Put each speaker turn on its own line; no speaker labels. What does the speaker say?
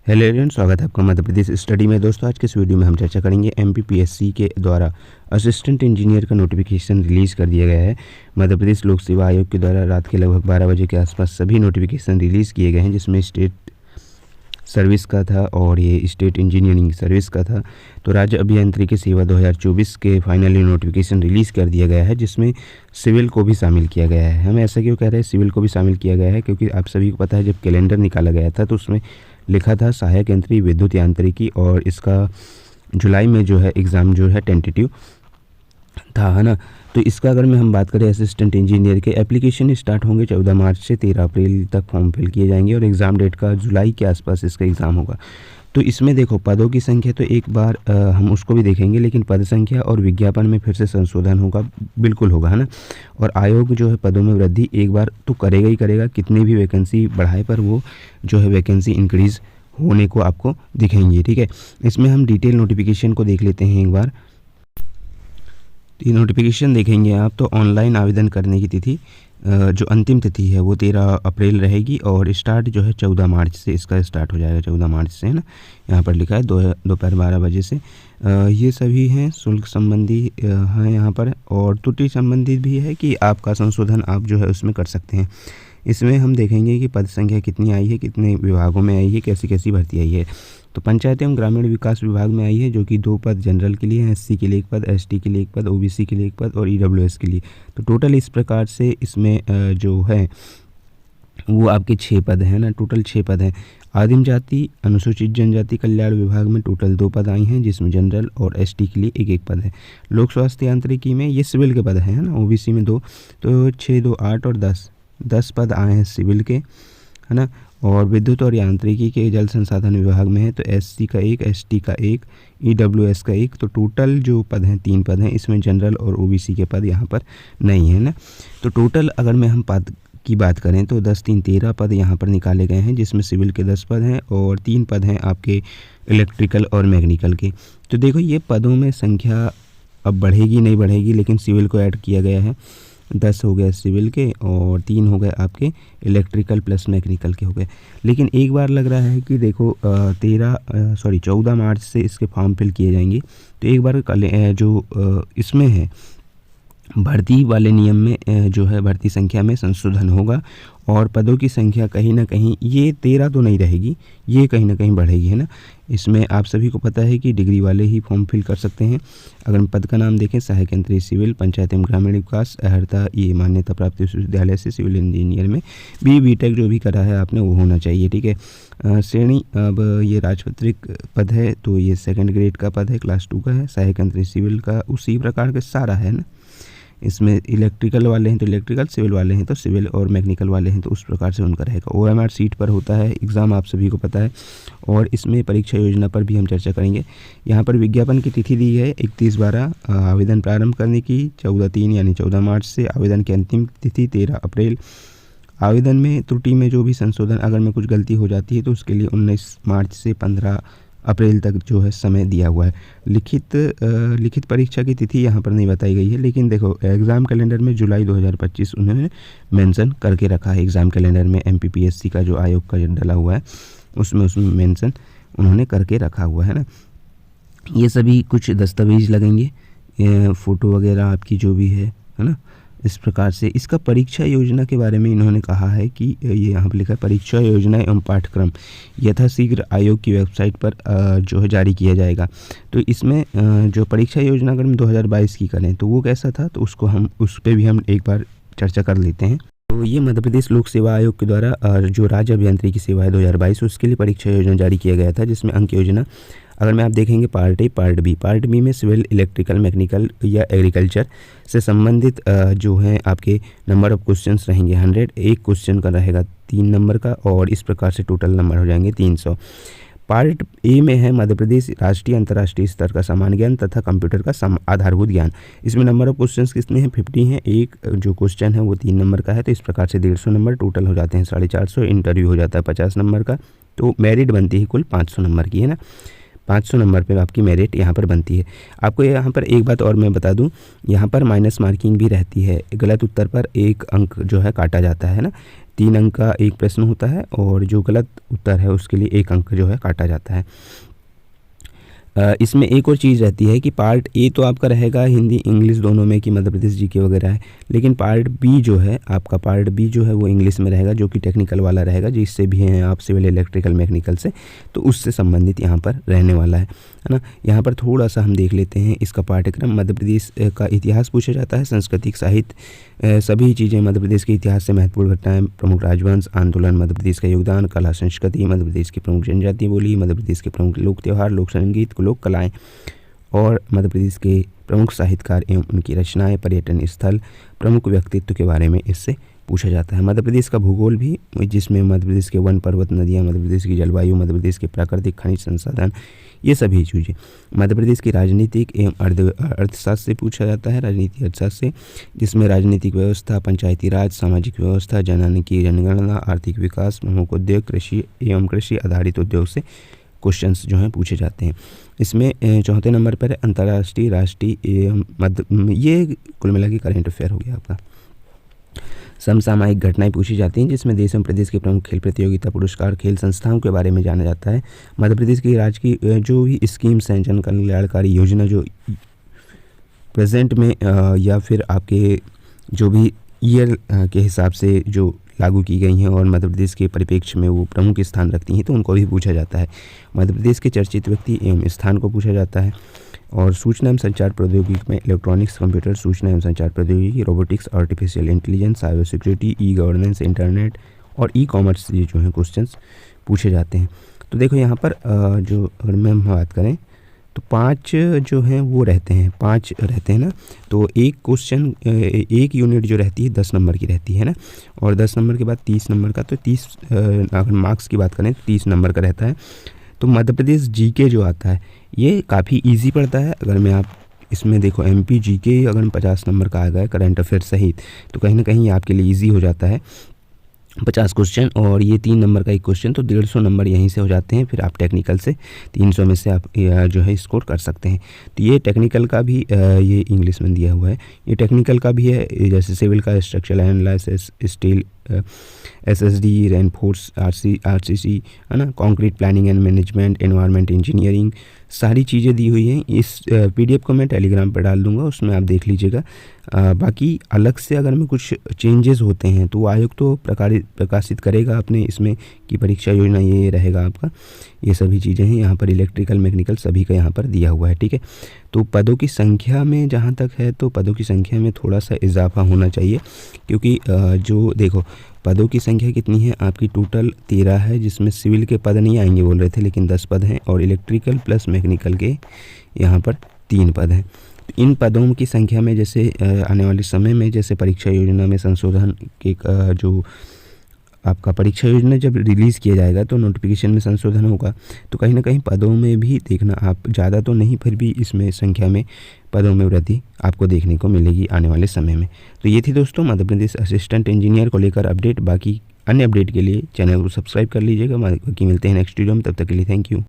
Hello everyone, स्वागत है आपका मध्य प्रदेश स्टडी में। दोस्तों, आज के इस वीडियो में हम चर्चा करेंगे एमपीपीएससी के द्वारा असिस्टेंट इंजीनियर का नोटिफिकेशन रिलीज़ कर दिया गया है। मध्य प्रदेश लोक सेवा आयोग के द्वारा रात के लगभग 12 बजे के आसपास सभी नोटिफिकेशन रिलीज़ किए गए हैं, जिसमें स्टेट सर्विस का था और ये स्टेट इंजीनियरिंग सर्विस का था। तो राज्य अभियांत्रिकी सेवा 2024 के फाइनली नोटिफिकेशन रिलीज़ कर दिया गया है, जिसमें सिविल को भी शामिल किया गया है। हम ऐसा क्यों कह रहे हैं सिविल को भी शामिल किया गया है, क्योंकि आप सभी को पता है जब कैलेंडर निकाला गया था तो उसमें लिखा था सहायक यंत्री विद्युत यांत्रिकी, और इसका जुलाई में जो है एग्ज़ाम जो है टेंटेटिव था, है ना। तो इसका अगर हम बात करें असिस्टेंट इंजीनियर के, एप्लीकेशन स्टार्ट होंगे 14 मार्च से 13 अप्रैल तक फॉर्म फिल किए जाएंगे और एग्ज़ाम डेट का जुलाई के आसपास इसका एग्ज़ाम होगा। तो इसमें देखो पदों की संख्या तो एक बार हम उसको भी देखेंगे, लेकिन पद संख्या और विज्ञापन में फिर से संशोधन होगा, बिल्कुल होगा, है ना। और आयोग जो है पदों में वृद्धि एक बार तो करेगा ही करेगा, कितनी भी वैकेंसी बढ़ाए पर वो जो है वैकेंसी इंक्रीज़ होने को आपको दिखेंगी, ठीक है। इसमें हम डिटेल नोटिफिकेशन को देख लेते हैं एक बार। ये नोटिफिकेशन देखेंगे आप तो ऑनलाइन आवेदन करने की तिथि जो अंतिम तिथि है वो 13 अप्रैल रहेगी और स्टार्ट जो है 14 मार्च से इसका स्टार्ट हो जाएगा, 14 मार्च से, है ना। यहाँ पर लिखा है दोपहर 12 बजे से। ये सभी हैं शुल्क संबंधी हैं यहाँ पर, और त्रुटि संबंधित भी है कि आपका संशोधन आप जो है उसमें कर सकते हैं। इसमें हम देखेंगे कि पद संख्या कितनी आई है, कितने विभागों में आई है, कैसी कैसी भर्ती आई है। तो पंचायत एवं ग्रामीण विकास विभाग में आई है, जो कि 2 पद जनरल के लिए हैं, एससी के लिए 1 पद, एसटी के लिए 1 पद, ओबीसी के लिए 1 पद और ईडब्ल्यूएस के लिए। तो टोटल इस प्रकार से इसमें जो है वो आपके 6 पद हैं ना, टोटल 6 पद हैं। आदिम जाति अनुसूचित जनजाति कल्याण विभाग में टोटल 2 पद आई हैं, जिसमें जनरल और एसटी के लिए 1-1 पद है। लोक स्वास्थ्य यांत्रिकी में ये सिविल के पद हैं, है ना, ओबीसी में 2, तो 6, 2, 8 और 10 पद आए हैं सिविल के, है ना। और विद्युत और यांत्रिकी के जल संसाधन विभाग में है तो एससी का 1, एसटी का 1, ईडब्ल्यूएस का 1, तो टोटल जो पद हैं 3 पद हैं। इसमें जनरल और ओबीसी के पद यहाँ पर नहीं है ना। तो टोटल अगर हम पद की बात करें तो 10, 3, 13 पद यहाँ पर निकाले गए हैं, जिसमें सिविल के 10 पद हैं और 3 पद हैं आपके इलेक्ट्रिकल और मैकेनिकल के। तो देखो ये पदों में संख्या अब बढ़ेगी नहीं बढ़ेगी, लेकिन सिविल को ऐड किया गया है। 10 हो गए सिविल के और 3 हो गए आपके इलेक्ट्रिकल प्लस मैकेनिकल के हो गए। लेकिन एक बार लग रहा है कि देखो 14 मार्च से इसके फॉर्म फिल किए जाएंगे। तो एक बार जो इसमें है भर्ती वाले नियम में जो है भर्ती संख्या में संशोधन होगा और पदों की संख्या कहीं ना कहीं ये 13 तो नहीं रहेगी, ये कहीं ना कहीं बढ़ेगी, है ना। इसमें आप सभी को पता है कि डिग्री वाले ही फॉर्म फिल कर सकते हैं। अगर पद का नाम देखें, सहायक यंत्री सिविल, पंचायत एवं ग्रामीण विकास, अहर्ता, ये मान्यता प्राप्त विश्वविद्यालय से सिविल इंजीनियर में बीटेक जो भी करा है आपने वो होना चाहिए, ठीक है। श्रेणी अब ये राजपत्रित पद है तो ये 2nd ग्रेड का पद है, क्लास 2 का है। सहायक यंत्री सिविल का उसी प्रकार का सारा है ना। इसमें इलेक्ट्रिकल वाले हैं तो इलेक्ट्रिकल, सिविल वाले हैं तो सिविल और मैकेनिकल वाले हैं तो उस प्रकार से उनका रहेगा। ओएमआर सीट पर होता है एग्ज़ाम, आप सभी को पता है। और इसमें परीक्षा योजना पर भी हम चर्चा करेंगे। यहाँ पर विज्ञापन की तिथि दी है 31/12 आवेदन प्रारंभ करने की, 14/3 यानी 14 मार्च से। आवेदन की अंतिम तिथि 13 अप्रैल। आवेदन में त्रुटि में जो भी संशोधन अगर में कुछ गलती हो जाती है तो उसके लिए 19 मार्च से 15 अप्रैल तक जो है समय दिया हुआ है। लिखित परीक्षा की तिथि यहाँ पर नहीं बताई गई है, लेकिन देखो एग्ज़ाम कैलेंडर में जुलाई 2025 उन्होंने मेंशन करके रखा है। एग्ज़ाम कैलेंडर में एमपीपीएससी का जो आयोग का डला हुआ है उसमें मेंशन उन्होंने करके रखा हुआ है ना। ये सभी कुछ दस्तावेज लगेंगे, फ़ोटो वगैरह आपकी जो भी है ना। इस प्रकार से इसका परीक्षा योजना के बारे में इन्होंने कहा है कि ये यहाँ पर लिखा है परीक्षा योजना एवं पाठ्यक्रम यथाशीघ्र आयोग की वेबसाइट पर जो है जारी किया जाएगा। तो इसमें जो परीक्षा योजना अगर हम 2022 की करें तो वो कैसा था, तो उसको हम उस पर भी हम एक बार चर्चा कर लेते हैं। तो ये मध्य प्रदेश लोक सेवा आयोग के द्वारा जो राज्य अभियांत्रिकी सेवा है 2022 उसके लिए परीक्षा योजना जारी किया गया था, जिसमें अंक योजना अगर मैं आप देखेंगे पार्ट ए, पार्ट बी में सिविल, इलेक्ट्रिकल, मैकेनिकल या एग्रीकल्चर से संबंधित जो हैं आपके नंबर ऑफ क्वेश्चंस रहेंगे 100। एक क्वेश्चन का रहेगा 3 नंबर का और इस प्रकार से टोटल नंबर हो जाएंगे 300। पार्ट ए में है मध्य प्रदेश राष्ट्रीय अंतर्राष्ट्रीय स्तर का सामान्य ज्ञान तथा कंप्यूटर का आधारभूत ज्ञान। इसमें नंबर ऑफ क्वेश्चंस कितने हैं, 50 हैं। एक जो क्वेश्चन है वो 3 नंबर का है, तो इस प्रकार से 150 नंबर टोटल हो जाते हैं 450। इंटरव्यू हो जाता है 50 नंबर का, तो मेरिट बनती है कुल 500 नंबर की, है ना। 500 नंबर पे आपकी मेरिट यहाँ पर बनती है। आपको यहाँ पर एक बात और मैं बता दूँ, यहाँ पर माइनस मार्किंग भी रहती है। गलत उत्तर पर 1 अंक जो है काटा जाता है ना, 3 अंक का एक प्रश्न होता है और जो गलत उत्तर है उसके लिए 1 अंक जो है काटा जाता है। इसमें एक और चीज़ रहती है कि पार्ट ए तो आपका रहेगा हिंदी इंग्लिश दोनों में कि मध्य प्रदेश जीके वगैरह है, लेकिन पार्ट बी जो है आपका, पार्ट बी जो है वो इंग्लिश में रहेगा, जो कि टेक्निकल वाला रहेगा, जिससे भी हैं आप सिविल इलेक्ट्रिकल मैकेनिकल से, तो उससे संबंधित यहाँ पर रहने वाला है ना। यहाँ पर थोड़ा सा हम देख लेते हैं इसका पाठ्यक्रम। मध्य प्रदेश का इतिहास पूछा जाता है, सांस्कृतिक साहित्य, सभी चीज़ें मध्य प्रदेश के इतिहास से महत्वपूर्ण घटनाएं, प्रमुख राजवंश आंदोलन, मध्य प्रदेश का योगदान, कला संस्कृति, मध्य प्रदेश की प्रमुख जनजातीय बोली, मध्य प्रदेश के प्रमुख लोक त्यौहार, लोक संगीत, लोक कलाएँ और मध्य प्रदेश के प्रमुख साहित्यकार एवं उनकी रचनाएं, पर्यटन स्थल, प्रमुख व्यक्तित्व के बारे में इससे पूछा जाता है। मध्य प्रदेश का भूगोल भी, जिसमें मध्य प्रदेश के वन पर्वत नदियाँ, मध्य प्रदेश की जलवायु, मध्य प्रदेश के प्राकृतिक खनिज संसाधन, ये सभी चीज़ें। मध्य प्रदेश की राजनीतिक एवं अर्थशास्त्र से पूछा जाता है, राजनीतिक अर्थशास्त्र से, जिसमें राजनीतिक व्यवस्था, पंचायती राज, सामाजिक व्यवस्था, जनगणना जनगणना, आर्थिक विकास, प्रमुख उद्योग, कृषि एवं कृषि आधारित उद्योग से क्वेश्चंस जो हैं पूछे जाते हैं। इसमें चौथे नंबर पर अंतर्राष्ट्रीय, राष्ट्रीय एवं मध्य, ये कुल मिला के करंट अफेयर हो गया आपका। समसामयिक घटनाएं पूछी जाती हैं, जिसमें देश एवं प्रदेश के प्रमुख खेल प्रतियोगिता, पुरस्कार, खेल संस्थाओं के बारे में जाना जाता है। मध्य प्रदेश की राज्य की जो भी स्कीम्स हैं, जन कल्याणकारी योजना जो प्रेजेंट में या फिर आपके जो भी ईयर के हिसाब से जो लागू की गई हैं और मध्य प्रदेश के परिप्रेक्ष्य में वो प्रमुख स्थान रखती हैं, तो उनको भी पूछा जाता है। मध्य प्रदेश के चर्चित व्यक्ति एवं स्थान को पूछा जाता है। और सूचना एवं संचार प्रौद्योगिकी में इलेक्ट्रॉनिक्स, कंप्यूटर, सूचना एवं संचार प्रौद्योगिकी, robotics, artificial intelligence, cyber security, e governance, internet और ई कॉमर्स, ये जो हैं क्वेश्चंस पूछे जाते हैं। तो देखो यहाँ पर जो अगर हम बात करें तो 5 जो हैं वो रहते हैं, 5 रहते हैं ना। तो एक क्वेश्चन, एक यूनिट जो रहती है 10 नंबर की रहती है ना, और 10 नंबर के बाद 30 नंबर का, तो 30 अगर मार्क्स की बात करें तो 30 नंबर का रहता है। तो मध्य प्रदेश जीके जो आता है ये काफ़ी इजी पड़ता है। अगर मैं आप इसमें देखो एमपी जीके अगर 50 नंबर का आ गया करंट अफेयर सहित, तो कहीं ना कहीं आपके लिए इजी हो जाता है 50 क्वेश्चन, और ये 3 नंबर का एक क्वेश्चन, तो 150 नंबर यहीं से हो जाते हैं। फिर आप टेक्निकल से 300 में से आप जो है स्कोर कर सकते हैं। तो ये टेक्निकल का भी ये इंग्लिश में दिया हुआ है, ये टेक्निकल का भी है, जैसे सिविल का structural analysis, steel, SSD, reinforce, RCC है ना, concrete planning and management, environment engineering, सारी चीज़ें दी हुई हैं। इस पीडीएफ को मैं टेलीग्राम पर डाल दूंगा, उसमें आप देख लीजिएगा। बाकी अलग से अगर में कुछ चेंजेस होते हैं तो आयोग तो प्रकाशित करेगा अपने इसमें कि परीक्षा योजना ये रहेगा आपका। ये सभी चीज़ें हैं यहाँ पर, इलेक्ट्रिकल मैकेनिकल सभी का यहाँ पर दिया हुआ है, ठीक है। तो पदों की संख्या में जहाँ तक है तो पदों की संख्या में थोड़ा सा इजाफा होना चाहिए, क्योंकि जो देखो पदों की संख्या कितनी है आपकी, टोटल 13 है, जिसमें सिविल के पद नहीं आएंगे बोल रहे थे, लेकिन 10 पद हैं, और इलेक्ट्रिकल प्लस मैकेनिकल के यहाँ पर 3 पद हैं। तो इन पदों की संख्या में जैसे आने वाले समय में जैसे परीक्षा योजना में संशोधन के जो आपका परीक्षा योजना जब रिलीज़ किया जाएगा तो नोटिफिकेशन में संशोधन होगा, तो कहीं ना कहीं पदों में भी देखना आप, ज़्यादा तो नहीं फिर भी इसमें संख्या में पदों में वृद्धि आपको देखने को मिलेगी आने वाले समय में। तो ये थी दोस्तों मध्य प्रदेश असिस्टेंट इंजीनियर को लेकर अपडेट। बाकी अन्य अपडेट के लिए चैनल को सब्सक्राइब कर लीजिएगा। बाकी मिलते हैं नेक्स्ट वीडियो में, तब तक के लिए थैंक यू।